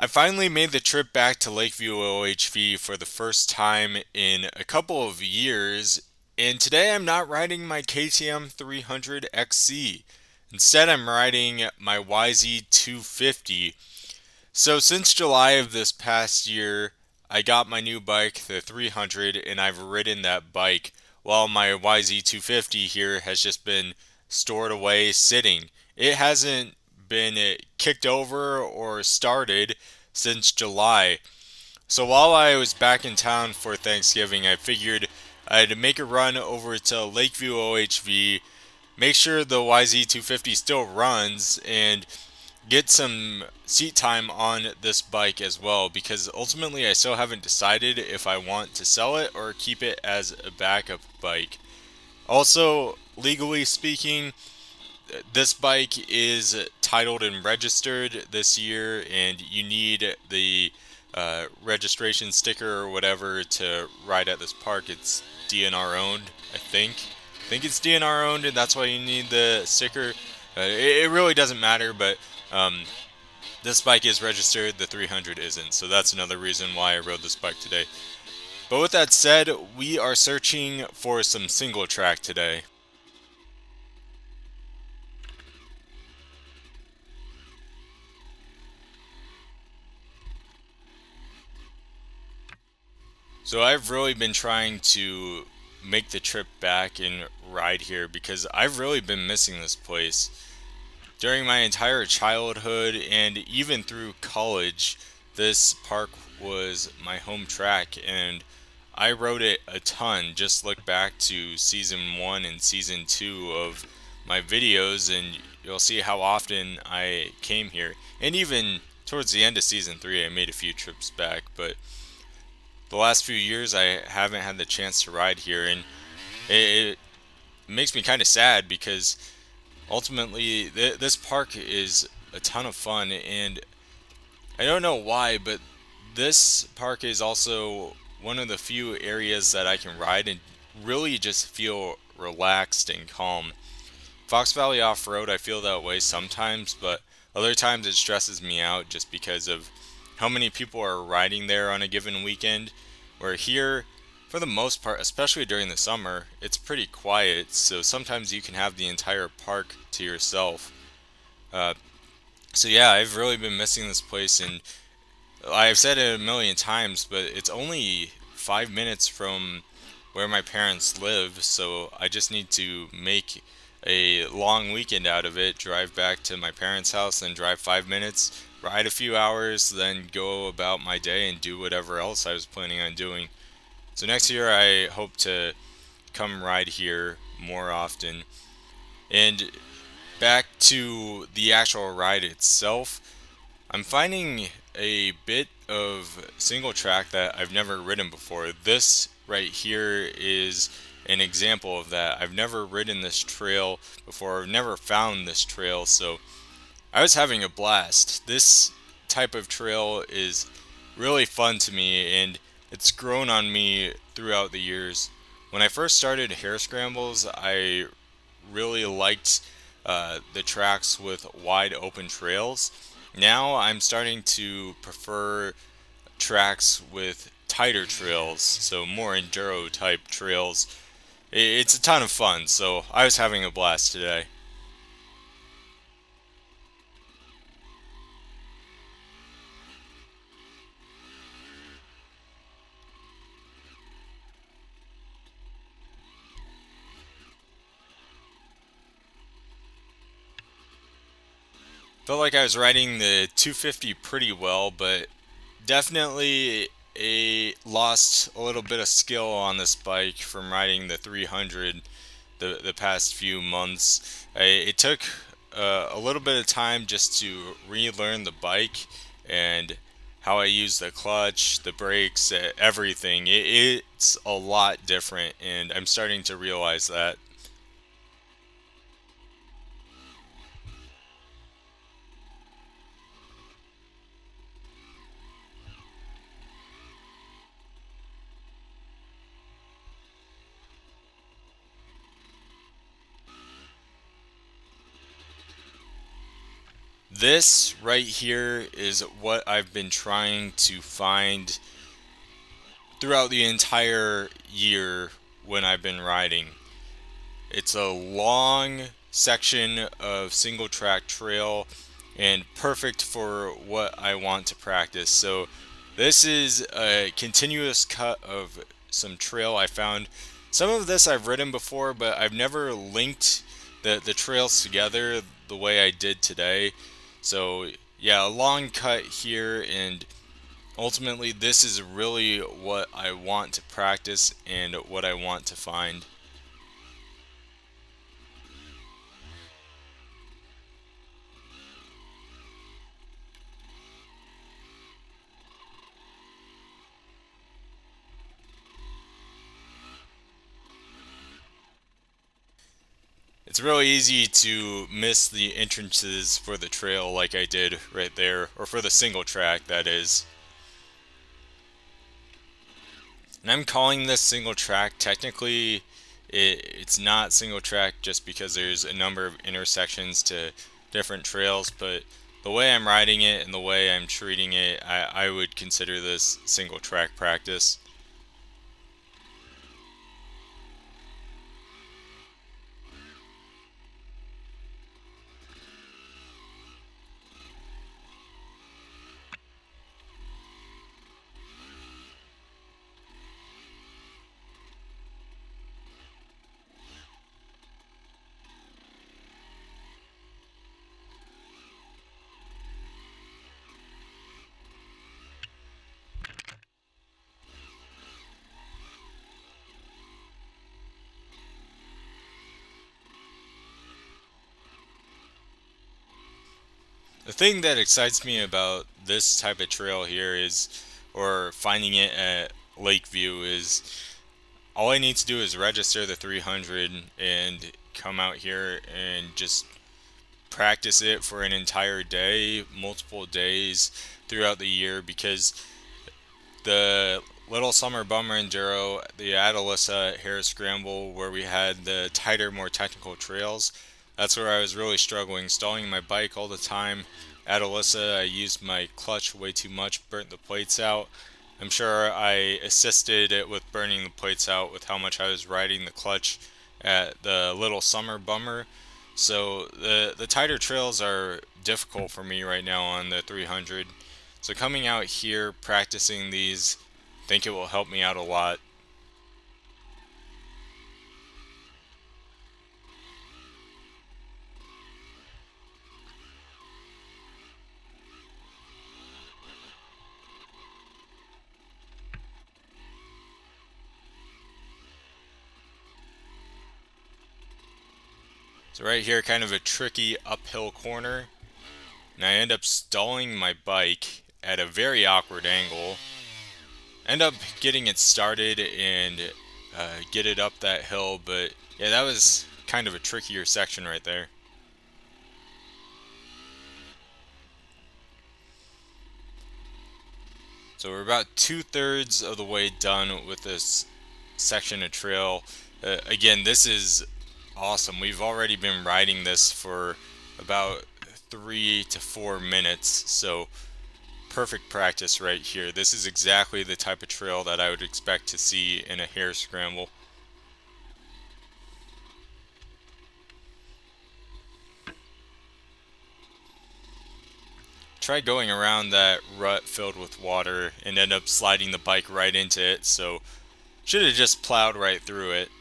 I finally made the trip back to Lakeview OHV for the first time in a couple of years, and today I'm not riding my KTM 300 XC. Instead, I'm riding my YZ250. So, since July of this past year, I got my new bike, the 300, and I've ridden that bike while my YZ250 here has just been stored away sitting. It hasn't been kicked over or started since July. So while I was back in town for Thanksgiving, I figured I'd make a run over to Lakeview OHV, make sure the YZ250 still runs, and get some seat time on this bike as well, because ultimately I still haven't decided if I want to sell it or keep it as a backup bike. Also, legally speaking, this bike is titled and registered this year, and you need the registration sticker or whatever to ride at this park. It's DNR owned, I think. I think it's DNR owned, and that's why you need the sticker. It really doesn't matter, but this bike is registered, the 300 isn't, so that's another reason why I rode this bike today. But with that said, we are searching for some single track today. So I've really been trying to make the trip back and ride here because I've really been missing this place. During my entire childhood and even through college, this park was my home track, and I rode it a ton. Just look back to season 1 and season 2 of my videos and you'll see how often I came here. And even towards the end of season 3 I made a few trips back, but the last few years I haven't had the chance to ride here, and it makes me kind of sad because ultimately this park is a ton of fun, and I don't know why, but this park is also one of the few areas that I can ride and really just feel relaxed and calm. Fox Valley Off Road, I feel that way sometimes, but other times it stresses me out just because of how many people are riding there on a given weekend. Where here, for the most part, especially during the summer, it's pretty quiet, so sometimes you can have the entire park to yourself. Uh, so yeah, I've really been missing this place, and I've said it a million times, but it's only 5 minutes from where my parents live, so I just need to make a long weekend out of it, drive back to my parents' house, then drive 5 minutes, ride a few hours, then go about my day and do whatever else I was planning on doing. So next year I hope to come ride here more often. And back to the actual ride itself, I'm finding a bit of single track that I've never ridden before. This right here is an example of that. I've never ridden this trail before, I've never found this trail, so I was having a blast. This type of trail is really fun to me, and it's grown on me throughout the years. When I first started hare scrambles, I really liked the tracks with wide open trails. Now I'm starting to prefer tracks with tighter trails, so more enduro type trails. It's a ton of fun, so I was having a blast today. Felt like I was riding the 250 pretty well, but definitely lost a little bit of skill on this bike from riding the 300 the past few months. It took a little bit of time just to relearn the bike and how I use the clutch, the brakes, everything. It's a lot different, and I'm starting to realize that. This right here is what I've been trying to find throughout the entire year when I've been riding. It's a long section of single track trail and perfect for what I want to practice. So this is a continuous cut of some trail I found. Some of this I've ridden before, but I've never linked the trails together the way I did today. So yeah, a long cut here, and ultimately this is really what I want to practice and what I want to find. It's really easy to miss the entrances for the trail like I did right there, or for the single track, that is. And I'm calling this single track. Technically, it's not single track just because there's a number of intersections to different trails, but the way I'm riding it and the way I'm treating it, I would consider this single track practice. The thing that excites me about this type of trail here is, or finding it at Lakeview, is all I need to do is register the 300 and come out here and just practice it for an entire day, multiple days throughout the year, because the Little Summer Bummer Enduro, the Atalissa Hare Scramble, where we had the tighter, more technical trails, that's where I was really struggling, stalling my bike all the time. Atalissa, I used my clutch way too much, burnt the plates out. I'm sure I assisted it with burning the plates out with how much I was riding the clutch at the Little Summer Bummer. So the tighter trails are difficult for me right now on the 300. So coming out here, practicing these, I think it will help me out a lot. So right here, kind of a tricky uphill corner, and I end up stalling my bike at a very awkward angle. End up getting it started and get it up that hill, but yeah, that was kind of a trickier section right there. So we're about 2/3 of the way done with this section of trail. Again, this is awesome. We've already been riding this for about 3 to 4 minutes, so perfect practice right here. This is exactly the type of trail that I would expect to see in a hare scramble. Try going around that rut filled with water and end up sliding the bike right into it, so should have just plowed right through it.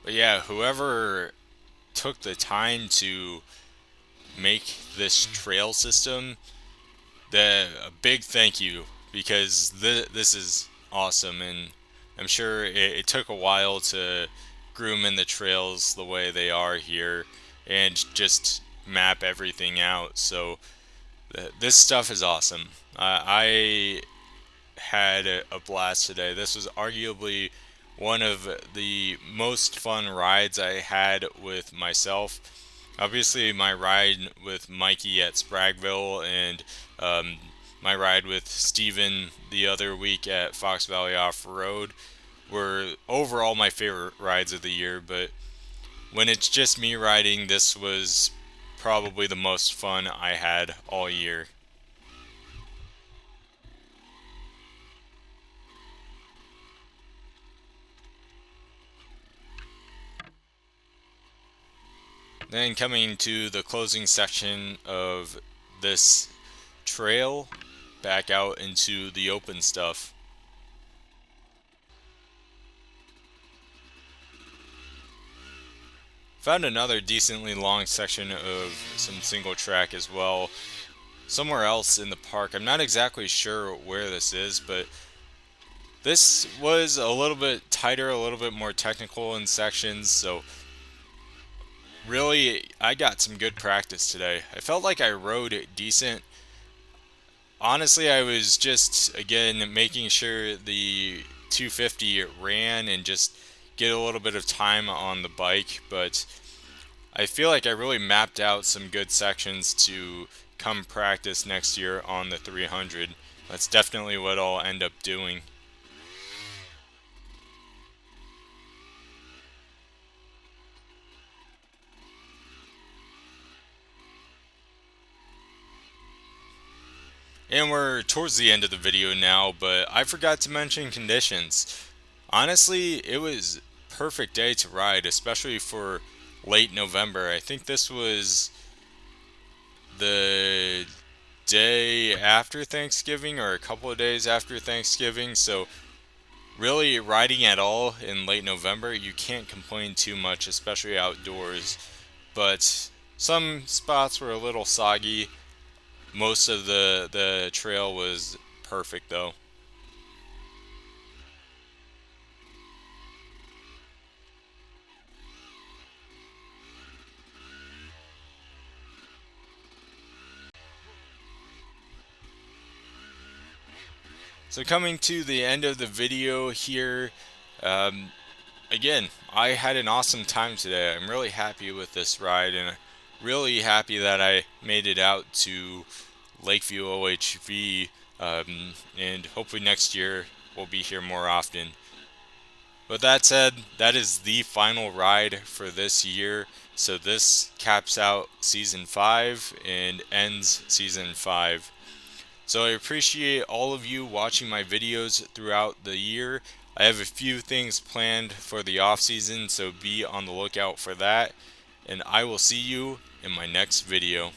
But yeah, whoever took the time to make this trail system, a big thank you, because this is awesome, and I'm sure it took a while to groom in the trails the way they are here and just map everything out. So this stuff is awesome. I had a blast today. This was arguably one of the most fun rides I had with myself. Obviously, my ride with Mikey at Spraggville and um, my ride with Steven the other week at Fox Valley Off Road were overall my favorite rides of the year. But when it's just me riding, this was probably the most fun I had all year. Then coming to the closing section of this trail, back out into the open stuff. Found another decently long section of some single track as well, somewhere else in the park. I'm not exactly sure where this is, but this was a little bit tighter, a little bit more technical in sections, so really I got some good practice today. I felt like I rode it decent. Honestly, I was just again making sure the 250 ran and just get a little bit of time on the bike, but I feel like I really mapped out some good sections to come practice next year on the 300. That's definitely what I'll end up doing. And we're towards the end of the video now, but I forgot to mention conditions. Honestly, it was perfect day to ride, especially for late November. I think this was the day after Thanksgiving or a couple of days after Thanksgiving, so really riding at all in late November, you can't complain too much, especially outdoors. But some spots were a little soggy. Most of the trail was perfect though. So coming to the end of the video here, um, again, I had an awesome time today. I'm really happy with this ride and really happy that I made it out to Lakeview OHV, and hopefully next year we'll be here more often. With that said, that is the final ride for this year. So this caps out season 5 and ends season 5. So I appreciate all of you watching my videos throughout the year. I have a few things planned for the off season, so be on the lookout for that. And I will see you in my next video.